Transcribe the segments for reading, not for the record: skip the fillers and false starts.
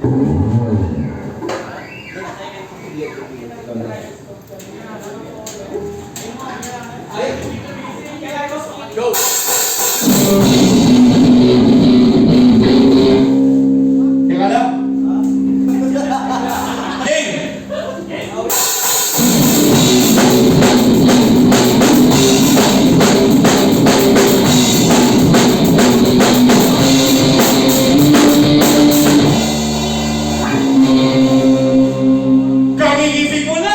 Go! Teka lang. Kagigising mo na!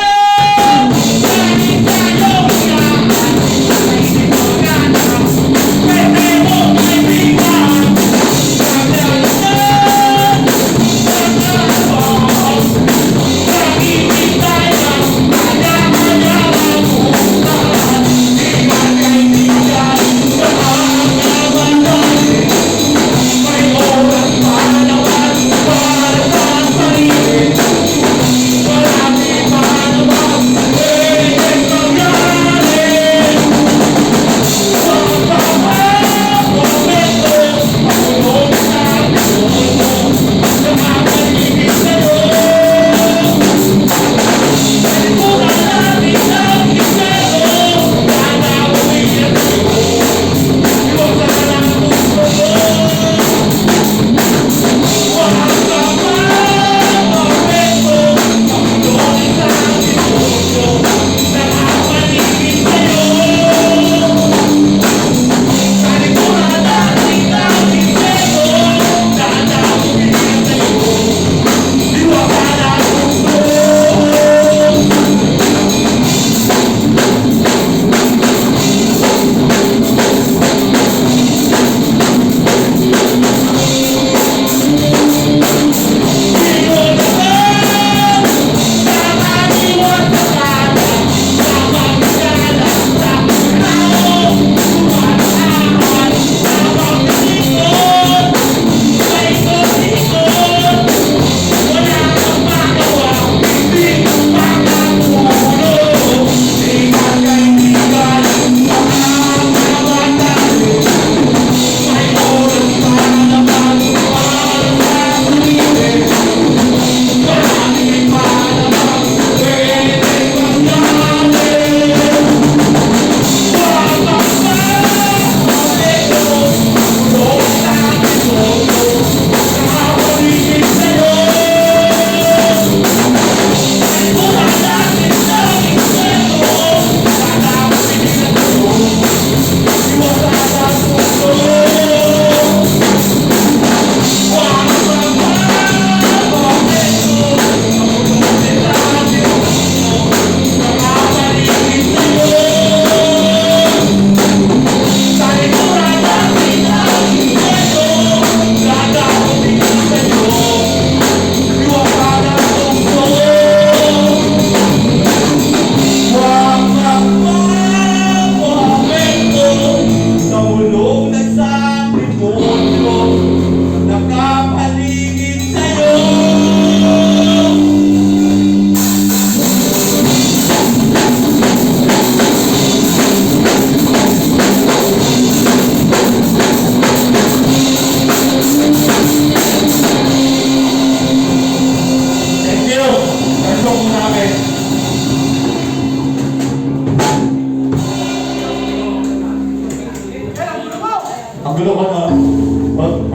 Ang gulo ko na.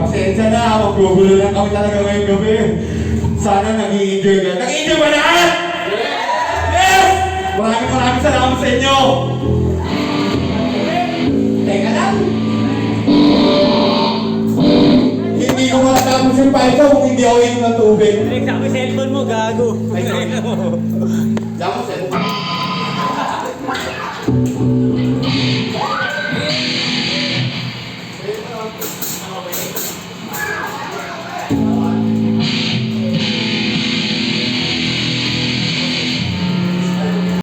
Pasensya na, maggugulo lang kami talaga ngayong gabi. Sana nag-i-enjoy ka. Nag-i-enjoy ba lahat? Yes! Maraming salamat sa inyo! Teka lang. Hindi ko matatapos yung file ko kung hindi ako inom ng tubig. Sabi cellphone mo, gago. Ay, sorry. Diyan ko cellphone.